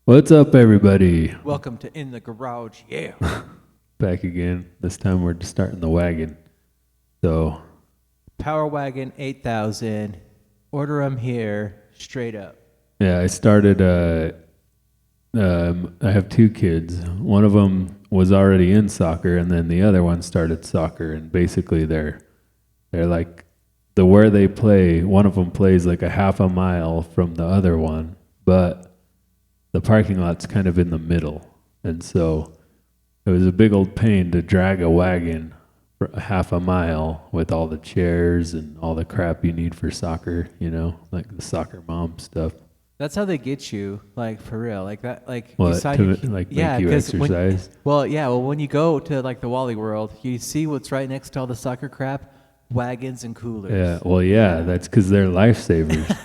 What's up, everybody? Welcome to In the Garage, yeah. Back again. This time we're starting the wagon. So, Power Wagon 8000. Order them here, straight up. yeah, I started. I have two kids. One of them was already in soccer, and then the other one started soccer. And basically, they're like where they play. One of them plays like a half a mile from the other one, but the parking lot's kind of in the middle, and so it was a big old pain to drag a wagon for a half a mile with all the chairs and all the crap you need for soccer, like the soccer mom stuff. That's how they get you, like, for real. Like that, like, What, you sign to, your, like, yeah, make you 'cause exercise? when you go to, like, the Wally World, you see what's right next to all the soccer crap? Wagons and coolers. Yeah, well, yeah, that's because they're lifesavers.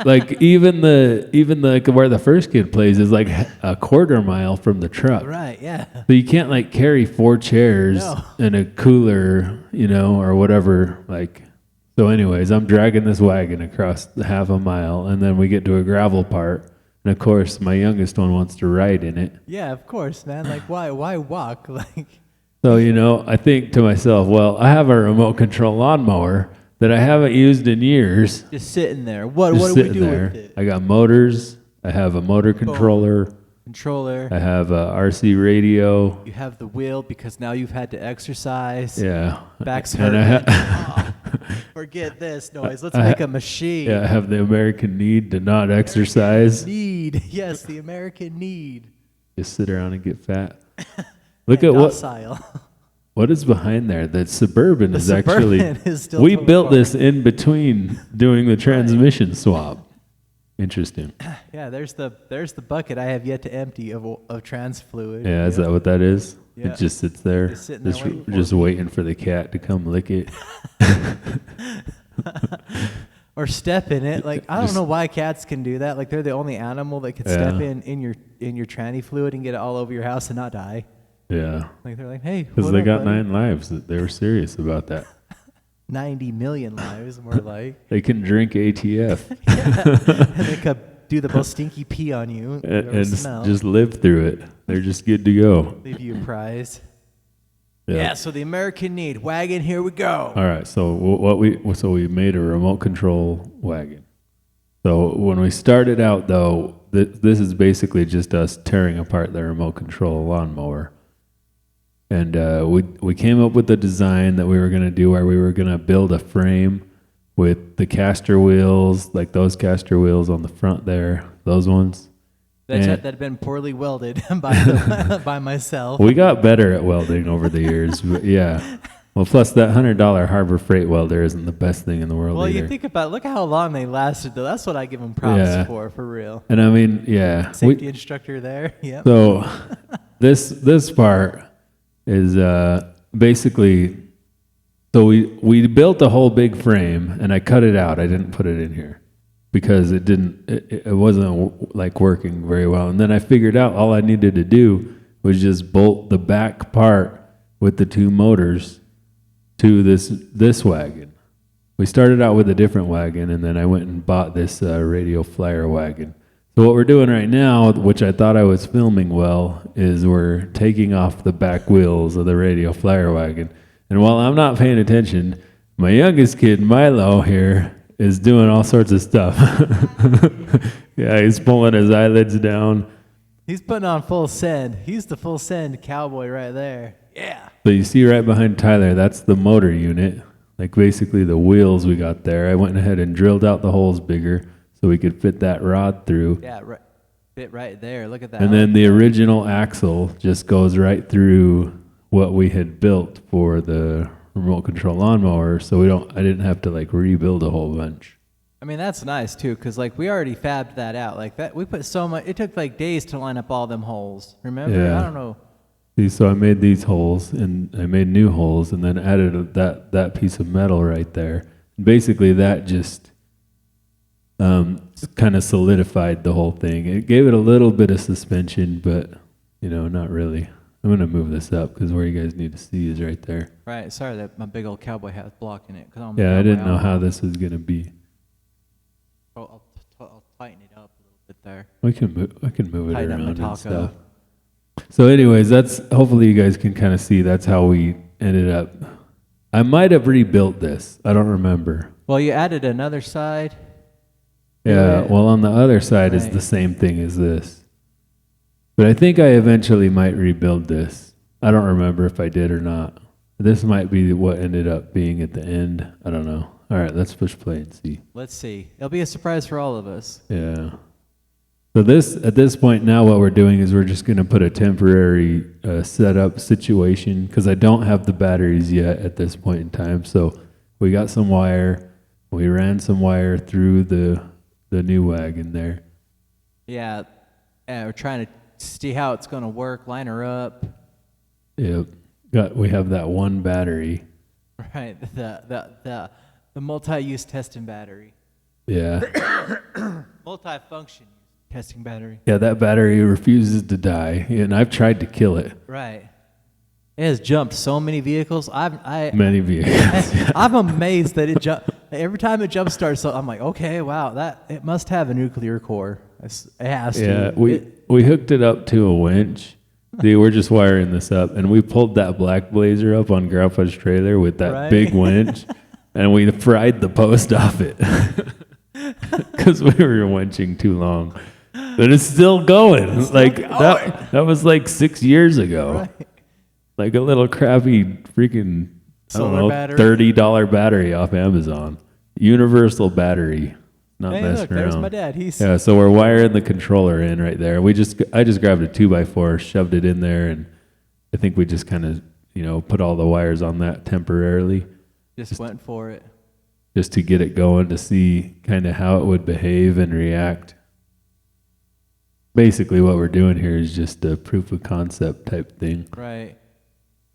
Like even the where the first kid plays is like a quarter mile from the truck. Right, yeah. So you can't like carry 4 chairs No. and a cooler, or whatever. Like, so anyways, I'm dragging this wagon across the half a mile, and then we get to a gravel part, and of course my youngest one wants to ride in it. Yeah, of course, man. Like, why walk? Like, So I think to myself, well, I have a remote control lawnmower that I haven't used in years. just sitting there. What Just do we sitting do there. with it? I got motors. I have a motor controller. Controller. I have a RC radio. You have the wheel because now you've had to exercise. Yeah. Back's And I hurting. Forget this noise. Let's make a machine. Yeah, I have the American need to not exercise. Need. Yes, the American need. Just sit around and get fat. Look And at docile. what is behind there. The Suburban The is Suburban actually. is still We totally built fine. this in between doing the transmission swap. Interesting. Yeah, there's the bucket I have yet to empty of trans fluid. Yeah, is that what that is? Yeah. It just sits there, Just sitting there waiting for just waiting for the cat to come lick it. Or step in it. Like, I don't know why cats can do that. Like, they're the only animal that can step in your tranny fluid and get it all over your house and not die. Yeah, Like, they're like, hey, because what they up, got buddy? 9 lives. They were serious about that. 90 million lives, more like. They can drink ATF And they could do the most stinky pee on you. and Smell. just live through it. They're just good to go. Leave you a prize. Yeah. Yeah, so the American need. Wagon, here we go. All right. So we made a remote control wagon. So when we started out, though, this is basically just us tearing apart the remote control lawnmower. And we came up with the design that we were going to do, where we were going to build a frame with the caster wheels, like those caster wheels on the front there, those ones. That had been poorly welded by myself. We got better at welding over the years, but yeah. Well, plus that $100 Harbor Freight welder isn't the best thing in the world Well, either. you think about look how long they lasted, though. That's what I give them props Yeah. for real. And I mean, yeah. Safety instructor there. Yep. So this part is basically, so we built a whole big frame, and I cut it out. I didn't put it in here because it wasn't like working very well. And then I figured out all I needed to do was just bolt the back part with the 2 motors to this wagon. We started out with a different wagon, and then I went and bought this Radio Flyer Wagon. So what we're doing right now, which I thought I was filming well, is we're taking off the back wheels of the Radio Flyer Wagon. And while I'm not paying attention, my youngest kid, Milo, here, is doing all sorts of stuff. Yeah, he's pulling his eyelids down. He's putting on full send. He's the full send cowboy right there. Yeah. So you see right behind Tyler, that's the motor unit. Like basically the wheels we got there. I went ahead and drilled out the holes bigger so we could fit that rod through. Yeah, right. Fit right there. Look at that. And then the original axle just goes right through what we had built for the remote control lawnmower, so I didn't have to like rebuild a whole bunch. I mean, that's nice too, because like we already fabbed that out. Like that, we put so much. It took like days to line up all them holes. Remember? Yeah. I don't know. See, so I made these holes, and I made new holes, and then added that piece of metal right there. Basically, that just kind of solidified the whole thing. It gave it a little bit of suspension, but not really. I'm gonna move this up because where you guys need to see is right there. Right. Sorry that my big old cowboy hat's blocking it. Yeah, I didn't know how this was gonna be. I'll tighten it up a little bit there. I can move it Hide up my around and taco. stuff. So anyways, that's, hopefully you guys can kind of see that's how we ended up. I might have rebuilt this. I don't remember. Well, you added another side. Yeah, Right. well on the other side is Right. the same thing as this. But I think I eventually might rebuild this. I don't remember if I did or not. This might be what ended up being at the end. I don't know. All right, let's push play and see. Let's see. It'll be a surprise for all of us. Yeah. So this, at this point now, what we're doing is we're just going to put a temporary setup situation because I don't have the batteries yet at this point in time. So we got some wire. We ran some wire through the new wagon there. Yeah. We're trying to see how it's going to work. Line her up. Yep. We have that one battery. Right. The multi-use testing battery. Yeah. Multi-function testing battery. Yeah, that battery refuses to die, and I've tried to kill it. Right. It has jumped so many vehicles. Many vehicles. I'm amazed that it jump every time it jump starts. So I'm like, okay, wow, it must have a nuclear core. It has to. Yeah, we hooked it up to a winch. See, we're just wiring this up, and we pulled that black Blazer up on Grandpa's trailer with that Right. big winch, and we fried the post off it because we were winching too long. But it's still going. That was like 6 years ago. Right. Like a little crappy freaking Solar battery. $30 battery off Amazon. Universal battery. Not Hey, messing look, around. there's my dad. Yeah, so we're wiring the controller in right there. I just grabbed a 2x4, shoved it in there, and I think we just kind of, put all the wires on that temporarily Just went for it. just to get it going to see kind of how it would behave and react. Basically what we're doing here is just a proof of concept type thing. Right.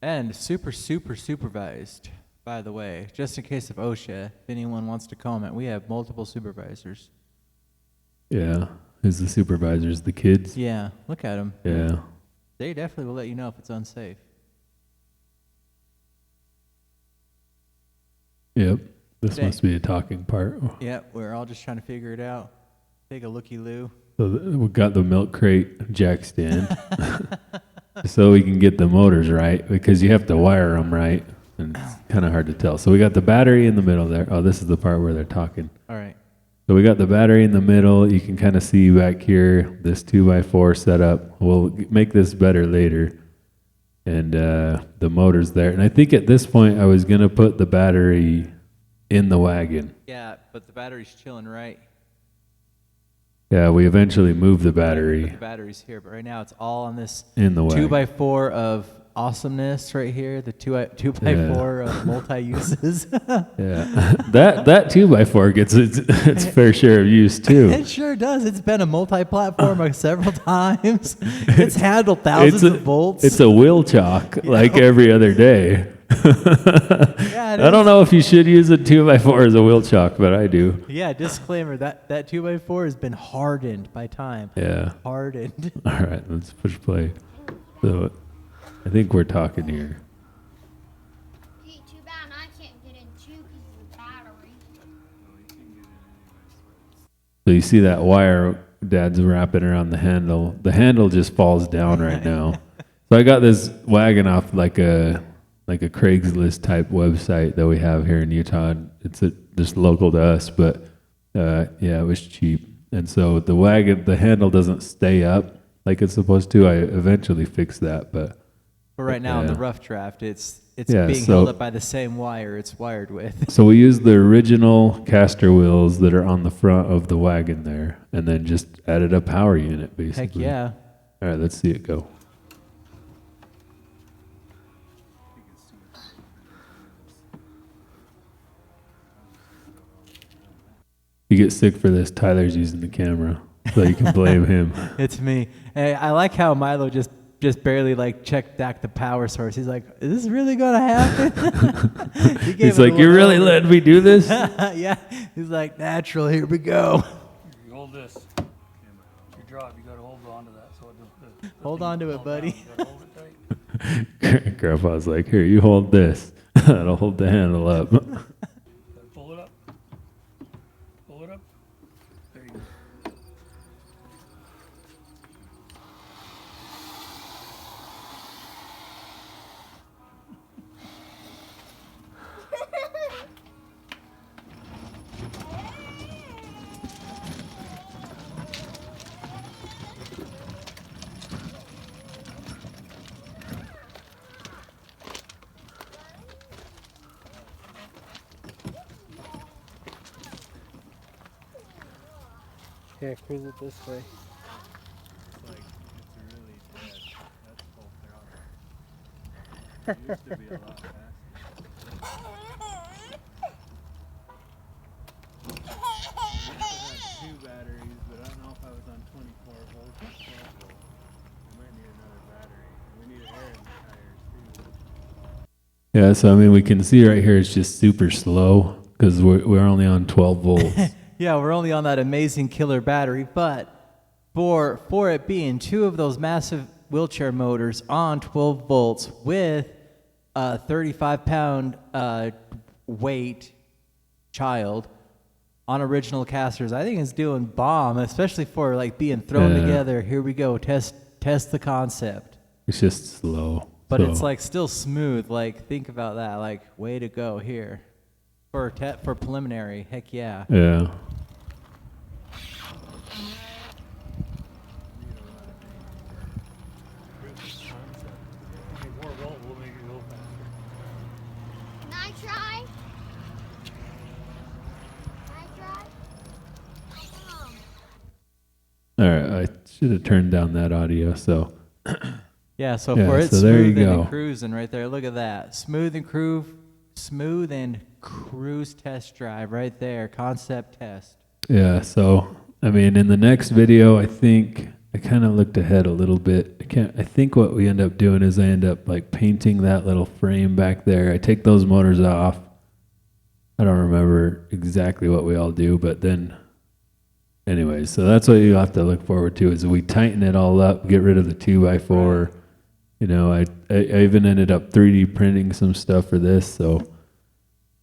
And super supervised, by the way. Just in case of OSHA, if anyone wants to comment, we have multiple supervisors. Yeah. Who's the supervisors? The kids? Yeah, look at them. Yeah. They definitely will let you know if it's unsafe. Yep. This Okay. must be a talking part. Yeah, we're all just trying to figure it out. Take a looky-loo. So we got the milk crate jack stand so we can get the motors right because you have to wire them right and it's kind of hard to tell. So we got the battery in the middle there. Oh, this is the part where they're talking. All right. So we got the battery in the middle. You can kind of see back here this 2x4 setup. We'll make this better later. And the motor's there. And I think at this point I was going to put the battery in the wagon. Yeah, but the battery's chilling right. Yeah, we eventually moved the The battery battery's here, but right now it's all on this in the wagon. 2x4 of awesomeness right here. The 2x4 of multi-uses. Yeah, that 2x4 gets its fair share of use too. It sure does. It's been a multi-platform several times. It's handled thousands of volts. It's a wheel chock like every other day. Yeah, I don't know if you should use a 2x4 as a wheel chock, but I do. Yeah, disclaimer, that 2x4 has been hardened by time. Yeah. Hardened. All right, let's push play. So I think we're talking here. Hey, too bad I can't get in too because of the battery. So you see that wire Dad's wrapping around the handle. The handle just falls down right now. So I got this wagon off like a Craigslist type website that we have here in Utah. It's just local to us, but yeah, it was cheap. And so the handle doesn't stay up like it's supposed to. I eventually fixed that, but right now in yeah. the rough draft, it's Yeah, being so- held up by the same wire it's wired with. so we used the original caster wheels that are on the front of the wagon there, and then just added a power unit basically. Heck yeah. All right, let's see it go. You get sick for this, Tyler's using the camera, so you can blame him. It's me. Hey, I like how Milo just barely checked back the power source. He's like, "Is this really gonna happen?" He's like, "You're really letting me do this?" Yeah. He's like, "Natural. Here we go." You hold this. If you drop, you gotta hold on to that so it doesn't. Hold on to it, buddy. You gotta hold it tight. Grandpa's like, "Here, you hold this. That'll hold the handle up." Then pull it up. Pull it up. There you go. Here, cruise it this way. It's like, it's really dead. That's full throttle. It used to be a lot faster. Two batteries, but I don't know if I was on 24 volts or 12 volts. We might need another battery. We need air in the tires too. Yeah, so I mean, we can see right here it's just super slow because we're only on 12 volts. Yeah, we're only on that amazing killer battery, but for it being two of those massive wheelchair motors on 12 volts with a 35-pound weight child on original casters, I think it's doing bomb, especially for like being thrown together. Here we go, test the concept. It's just slow. But so. it's like still smooth. Like, think about that. Like, way to go here for preliminary. Heck yeah. Yeah. Can I try? Can I try? All right, I should have turned down that audio. So. Yeah, so Yeah, for it, so there you smooth go. and cruising right there. Look at that. Smooth and cruise test drive right there. Concept test. Yeah, so I mean, in the next video, I think I kind of looked ahead a little bit. I think what we end up doing is I end up like painting that little frame back there. I take those motors off. I don't remember exactly what we all do, but then, anyways, so that's what you have to look forward to is we tighten it all up, get rid of the 2x4. Right. You know, I even ended up 3D printing some stuff for this. So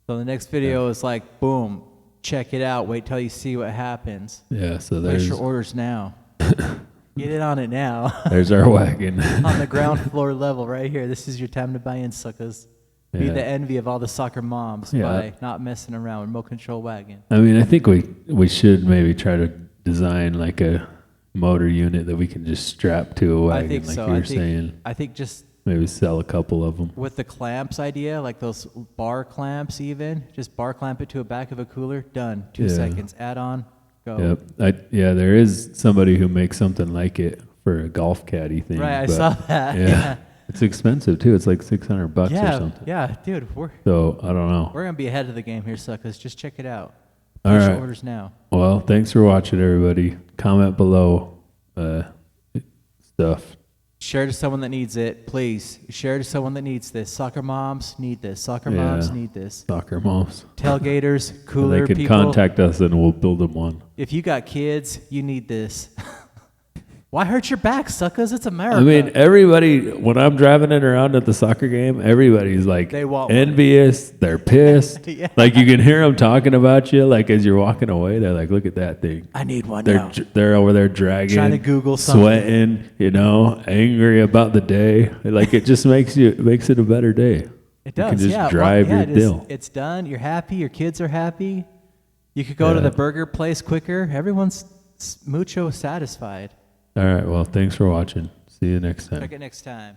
the next video is like, boom, check it out. Wait till you see what happens. Yeah, so Place your orders now. Get it on it now. There's our wagon. On the ground floor level right here. This is your time to buy in, suckers. Be the envy of all the soccer moms by not messing around with remote control wagon. I mean, I think we should maybe try to design like a motor unit that we can just strap to a wagon, I think like so. you were saying. I think just maybe sell a couple of them. with the clamps idea, like those bar clamps just bar clamp it to a back of a cooler, done. 2 seconds, add on, go. Yep. There is somebody who makes something like it for a golf caddy thing. Right, I saw that. Yeah. It's expensive too. It's like $600 or something. Yeah, dude, So I don't know. we're gonna be ahead of the game here, suckers. Just check it out. All Place your right. orders now. Well, thanks for watching, everybody. Comment below stuff. Share to someone that needs it, please. Share to someone that needs this. Soccer moms need this. Soccer moms need this. Soccer moms. Tailgaters, And cooler they can people. contact us and we'll build them one. If you got kids, you need this. Why hurt your back, suckers? It's America. I mean, everybody, when I'm driving it around at the soccer game, everybody's like They want one. envious. They're pissed. Yeah. Like you can hear them talking about you. Like as you're walking away, they're like, look at that thing. I need one They're, now. they're over there dragging. Trying to Google something. Sweating, angry about the day. Like it just makes it a better day. It does, You can just yeah. drive your it is. deal. It's done. You're happy. Your kids are happy. You could go to the burger place quicker. Everyone's mucho satisfied. All right. Well, thanks for watching. See you next time. Check it next time.